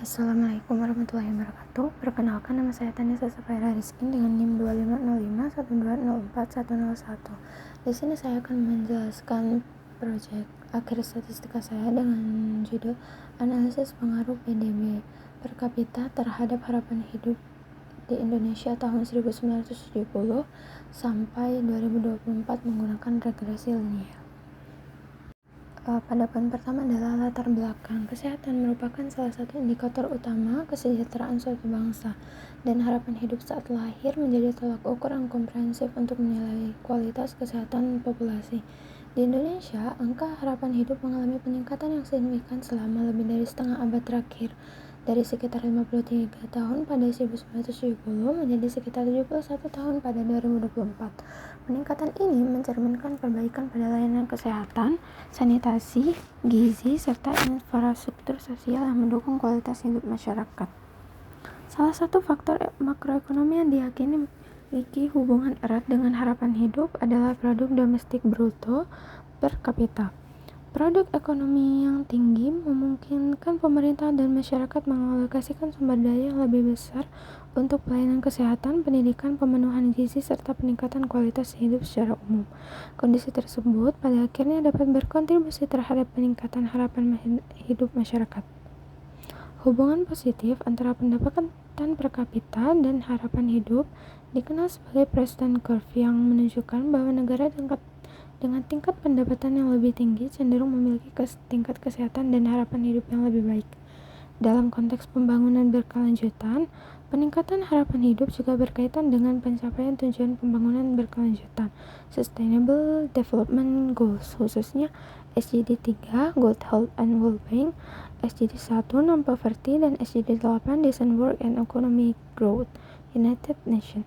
Assalamualaikum warahmatullahi wabarakatuh. Perkenalkan, nama saya Tanisa Safaira Rizkin dengan NIM 250512041101. Di sini saya akan menjelaskan proyek akhir statistika saya dengan judul Analisis Pengaruh PDB per kapita terhadap harapan hidup di Indonesia tahun 1970 sampai 2024 menggunakan regresi linier. Pada poin pertama adalah latar belakang. Kesehatan merupakan salah satu indikator utama kesejahteraan suatu bangsa, dan harapan hidup saat lahir menjadi tolak ukur yang komprehensif untuk menilai kualitas kesehatan populasi. Di Indonesia, angka harapan hidup mengalami peningkatan yang signifikan selama lebih dari setengah abad terakhir, dari sekitar 53 tahun pada 1970 menjadi sekitar 71 tahun pada 2024. Peningkatan ini mencerminkan perbaikan pada layanan kesehatan, sanitasi, gizi, serta infrastruktur sosial yang mendukung kualitas hidup masyarakat. Salah satu faktor makroekonomi yang diyakini memiliki hubungan erat dengan harapan hidup adalah produk domestik bruto per kapita. Produk ekonomi yang tinggi memungkinkan pemerintah dan masyarakat mengalokasikan sumber daya yang lebih besar untuk pelayanan kesehatan, pendidikan, pemenuhan gizi, serta peningkatan kualitas hidup secara umum. Kondisi tersebut pada akhirnya dapat berkontribusi terhadap peningkatan harapan hidup masyarakat. Hubungan positif antara pendapatan per kapita dan harapan hidup dikenal sebagai Preston Curve, yang menunjukkan bahwa negara dengan tingkat pendapatan yang lebih tinggi cenderung memiliki tingkat kesehatan dan harapan hidup yang lebih baik. Dalam konteks pembangunan berkelanjutan, peningkatan harapan hidup juga berkaitan dengan pencapaian tujuan pembangunan berkelanjutan, Sustainable Development Goals, khususnya SDG 3, Good Health and Well-being, SDG 1, Non-Poverty, dan SDG 8, Decent Work and Economic Growth, United Nations.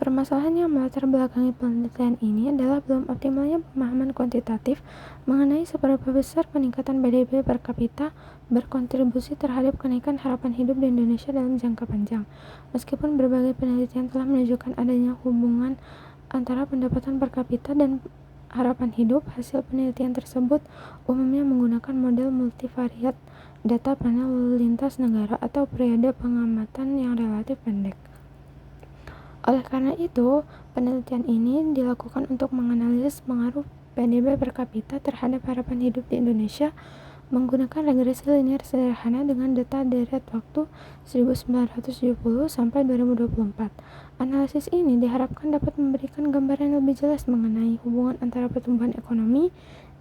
Permasalahan yang melatar belakangi penelitian ini adalah belum optimalnya pemahaman kuantitatif mengenai seberapa besar peningkatan PDB per kapita berkontribusi terhadap kenaikan harapan hidup di Indonesia dalam jangka panjang. Meskipun berbagai penelitian telah menunjukkan adanya hubungan antara pendapatan per kapita dan harapan hidup, hasil penelitian tersebut umumnya menggunakan model multivariat data panel lintas negara atau periode pengamatan yang relatif pendek. Oleh karena itu, penelitian ini dilakukan untuk menganalisis pengaruh PDB per kapita terhadap harapan hidup di Indonesia menggunakan regresi linier sederhana dengan data deret waktu 1970 sampai 2024. Analisis ini diharapkan dapat memberikan gambaran yang lebih jelas mengenai hubungan antara pertumbuhan ekonomi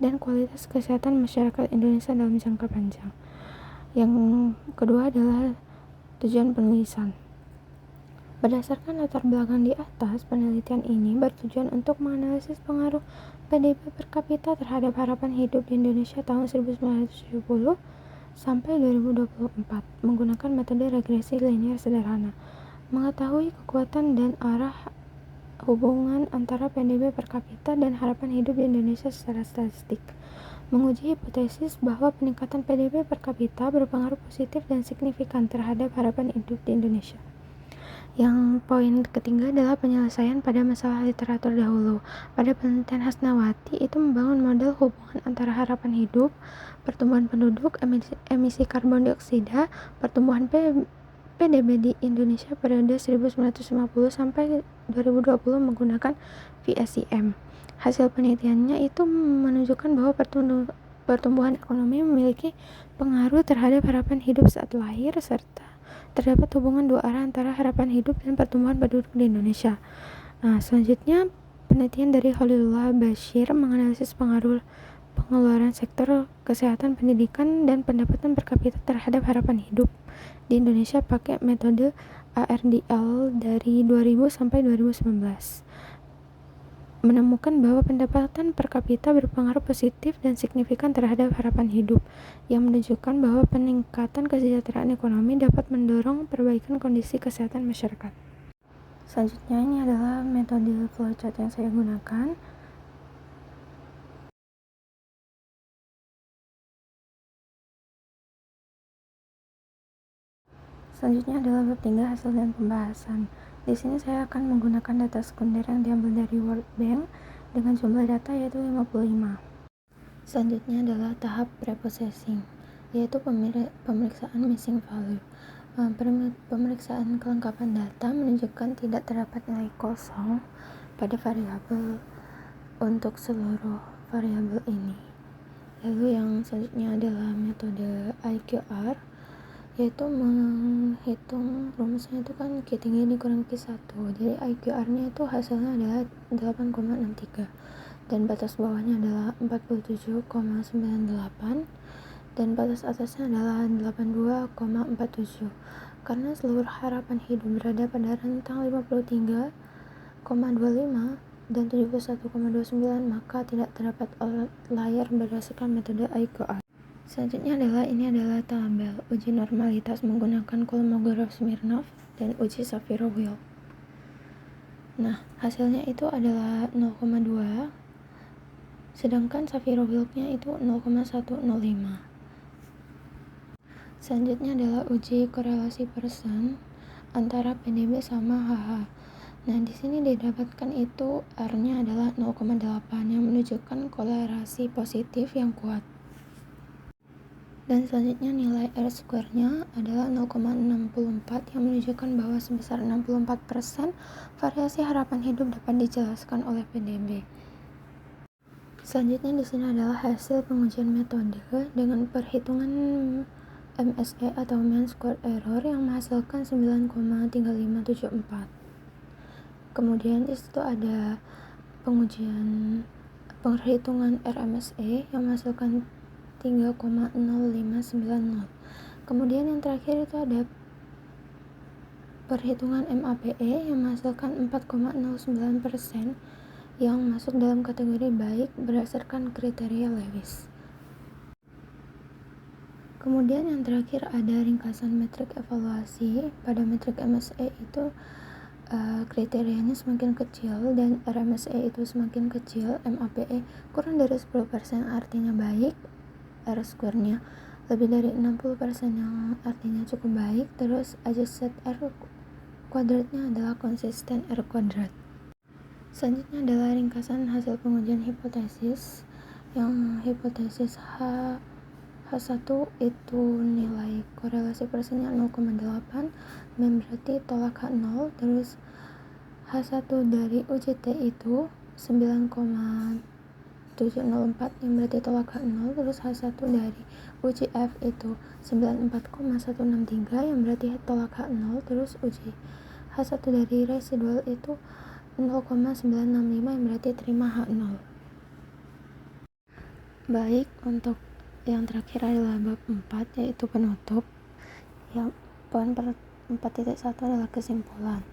dan kualitas kesehatan masyarakat Indonesia dalam jangka panjang. Yang kedua adalah tujuan penulisan. Berdasarkan latar belakang di atas, penelitian ini bertujuan untuk menganalisis pengaruh PDB per kapita terhadap harapan hidup di Indonesia tahun 1970 sampai 2024 menggunakan metode regresi linier sederhana. Mengetahui kekuatan dan arah hubungan antara PDB per kapita dan harapan hidup di Indonesia secara statistik. Menguji hipotesis bahwa peningkatan PDB per kapita berpengaruh positif dan signifikan terhadap harapan hidup di Indonesia. Yang poin ketiga adalah penyelesaian pada masalah literatur dahulu. Pada penelitian Hasnawati itu membangun model hubungan antara harapan hidup, pertumbuhan penduduk, emisi karbon dioksida, pertumbuhan PDB di Indonesia periode 1950 sampai 2020 menggunakan VSIM. Hasil penelitiannya itu menunjukkan bahwa pertumbuhan ekonomi memiliki pengaruh terhadap harapan hidup saat lahir, serta terdapat hubungan dua arah antara harapan hidup dan pertumbuhan penduduk di Indonesia. Selanjutnya, penelitian dari Khalilullah Bashir menganalisis pengaruh pengeluaran sektor kesehatan, pendidikan, dan pendapatan per kapita terhadap harapan hidup di Indonesia pakai metode ARDL dari 2000 sampai 2019. Menemukan bahwa pendapatan per kapita berpengaruh positif dan signifikan terhadap harapan hidup, yang menunjukkan bahwa peningkatan kesejahteraan ekonomi dapat mendorong perbaikan kondisi kesehatan masyarakat. Selanjutnya, ini adalah metode flowchart yang saya gunakan. Selanjutnya adalah bab 3, hasil dan pembahasan. Di sini saya akan menggunakan data sekunder yang diambil dari World Bank dengan jumlah data yaitu 55. Selanjutnya adalah tahap preprocessing. yaitu pemeriksaan missing value. Pemeriksaan kelengkapan data menunjukkan tidak terdapat nilai kosong pada variabel untuk seluruh variabel ini. Lalu yang selanjutnya adalah metode IQR, yaitu menghitung rumusnya itu kan Q3 dikurang Q1. Jadi IQR-nya itu hasilnya adalah 8,63 dan batas bawahnya adalah 47,98 dan batas atasnya adalah 82,47. Karena seluruh harapan hidup berada pada rentang 53,25 dan 71,29, maka tidak terdapat outlier berdasarkan metode IQR. Selanjutnya adalah tabel uji normalitas menggunakan Kolmogorov-Smirnov dan uji Shapiro-Wilk. Nah, hasilnya itu adalah 0,2, sedangkan Shapiro-Wilknya itu 0,105. Selanjutnya adalah uji korelasi persen antara PDB sama HH. Nah, di sini didapatkan itu R-nya adalah 0,8 yang menunjukkan korelasi positif yang kuat. Dan selanjutnya nilai R-square-nya adalah 0,64 yang menunjukkan bahwa sebesar 64% variasi harapan hidup dapat dijelaskan oleh PDB. Selanjutnya di sini adalah hasil pengujian metode dengan perhitungan MSE atau mean squared error yang menghasilkan 9,3574. Kemudian di situ ada perhitungan RMSE yang menghasilkan 3,0590. Kemudian yang terakhir itu ada perhitungan MAPE yang menghasilkan 4,09% yang masuk dalam kategori baik berdasarkan kriteria Lewis. Kemudian yang terakhir ada ringkasan metrik evaluasi. Pada metrik MSE itu kriterianya semakin kecil dan RMSE itu semakin kecil, MAPE kurang dari 10% artinya baik, R-square-nya lebih dari 60% yang artinya cukup baik, terus adjusted R kuadratnya adalah konsisten R kuadrat. Selanjutnya adalah ringkasan hasil pengujian hipotesis. Yang hipotesis H1 itu nilai korelasi persennya 0,8, berarti tolak H0, terus H1 dari UJT itu 9,704 yang berarti tolak H0, terus H1 dari UJF itu 94,163 yang berarti tolak H0, terus H1 dari residual itu 0,965 yang berarti terima H0. Baik, untuk yang terakhir adalah bab 4 yaitu penutup. Yang poin 4.1 adalah kesimpulan.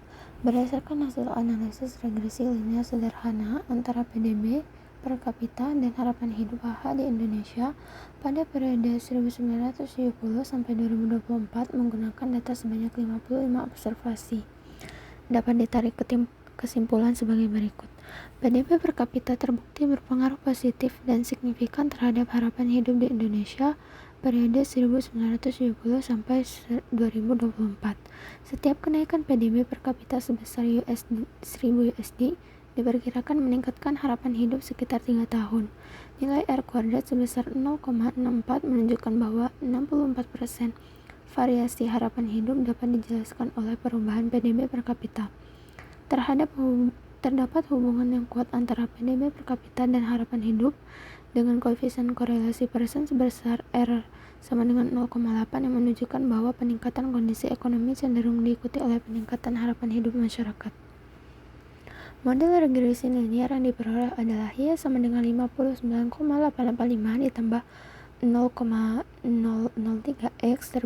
Berdasarkan hasil analisis regresi linear sederhana antara PDB per kapita dan harapan hidup HH di Indonesia pada periode 1970 sampai 2024 menggunakan data sebanyak 55 observasi, dapat ditarik kesimpulan sebagai berikut. PDB per kapita terbukti berpengaruh positif dan signifikan terhadap harapan hidup di Indonesia periode 1970 sampai 2024. Setiap kenaikan PDB per kapita sebesar 1000 USD diperkirakan meningkatkan harapan hidup sekitar 3 tahun. Nilai R kuadrat sebesar 0,64 menunjukkan bahwa 64% variasi harapan hidup dapat dijelaskan oleh perubahan PDB per kapita. Terdapat hubungan yang kuat antara PDB per kapita dan harapan hidup dengan koefisien korelasi persen sebesar R sama dengan 0,8 yang menunjukkan bahwa peningkatan kondisi ekonomi cenderung diikuti oleh peningkatan harapan hidup masyarakat. Model regresi linear yang diperoleh adalah Y sama dengan 59,885 ditambah 0,003 X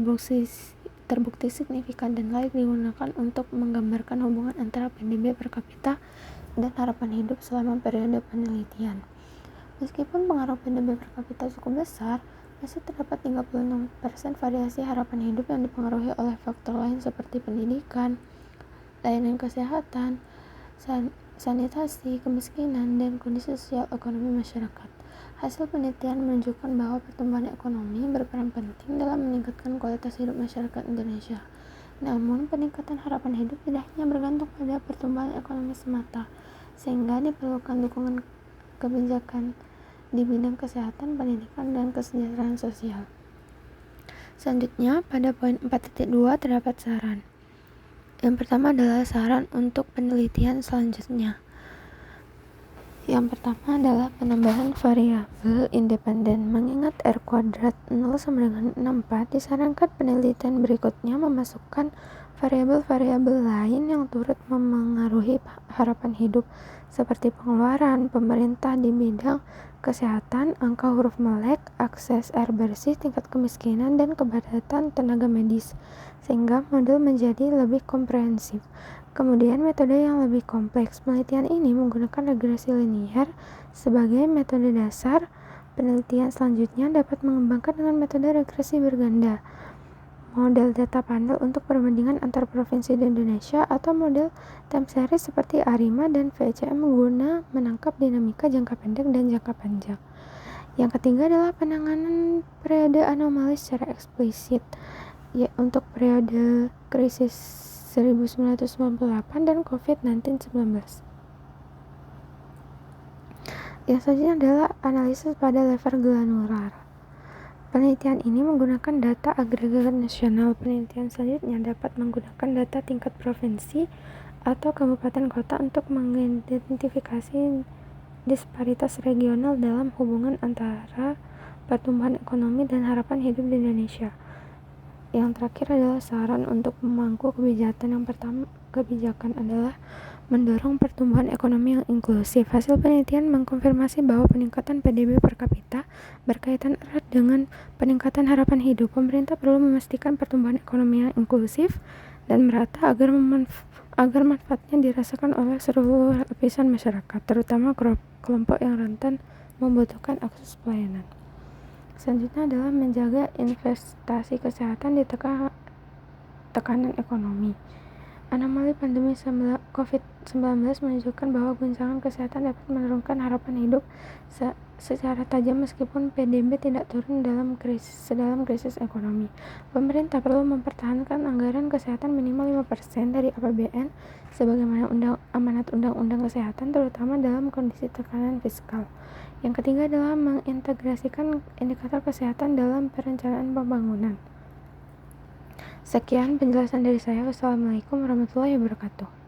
terbukti signifikan dan layak digunakan untuk menggambarkan hubungan antara PDB per kapita dan harapan hidup selama periode penelitian. Meskipun pengaruh PDB per kapita cukup besar, masih terdapat 36% variasi harapan hidup yang dipengaruhi oleh faktor lain seperti pendidikan, layanan kesehatan, sanitasi, kemiskinan, dan kondisi sosial ekonomi masyarakat. Hasil penelitian menunjukkan bahwa pertumbuhan ekonomi berperan penting dalam meningkatkan kualitas hidup masyarakat Indonesia. Namun, peningkatan harapan hidup tidak hanya bergantung pada pertumbuhan ekonomi semata, sehingga diperlukan dukungan kebijakan di bidang kesehatan, pendidikan, dan kesejahteraan sosial. Selanjutnya, pada poin 4.2 terdapat saran. Yang pertama adalah saran untuk penelitian selanjutnya. Yang pertama adalah penambahan variabel independen. Mengingat R kuadrat 0 sama dengan 64, disarankan penelitian berikutnya memasukkan variabel-variabel lain yang turut memengaruhi harapan hidup, seperti pengeluaran pemerintah di bidang kesehatan, angka huruf melek, akses air bersih, tingkat kemiskinan, dan kepadatan tenaga medis, sehingga model menjadi lebih komprehensif. Kemudian metode yang lebih kompleks. Penelitian ini menggunakan regresi linier sebagai metode dasar. Penelitian selanjutnya dapat mengembangkan dengan metode regresi berganda, model data panel untuk perbandingan antar provinsi di Indonesia, atau model time series seperti ARIMA dan VCM guna menangkap dinamika jangka pendek dan jangka panjang. Yang ketiga adalah penanganan periode anomali secara eksplisit, untuk periode krisis 1998 dan COVID-19. Yang selanjutnya adalah analisis pada level granular. Penelitian ini menggunakan data agregat nasional. Penelitian selanjutnya dapat menggunakan data tingkat provinsi atau kabupaten kota untuk mengidentifikasi disparitas regional dalam hubungan antara pertumbuhan ekonomi dan harapan hidup di Indonesia. Yang terakhir adalah saran untuk pemangku kebijakan. Yang pertama, kebijakan adalah mendorong pertumbuhan ekonomi yang inklusif. Hasil penelitian mengkonfirmasi bahwa peningkatan PDB per kapita berkaitan erat dengan peningkatan harapan hidup. Pemerintah perlu memastikan pertumbuhan ekonomi yang inklusif dan merata agar manfaatnya dirasakan oleh seluruh lapisan masyarakat, terutama kelompok yang rentan membutuhkan akses pelayanan. Selanjutnya adalah menjaga investasi kesehatan di tekanan ekonomi. Anomali pandemi COVID-19 menunjukkan bahwa guncangan kesehatan dapat menurunkan harapan hidup secara tajam meskipun PDB tidak turun dalam krisis ekonomi. Pemerintah perlu mempertahankan anggaran kesehatan minimal 5% dari APBN sebagaimana amanat Undang-Undang Kesehatan, terutama dalam kondisi tekanan fiskal. Yang ketiga adalah mengintegrasikan indikator kesehatan dalam perencanaan pembangunan. Sekian penjelasan dari saya. Wassalamualaikum warahmatullahi wabarakatuh.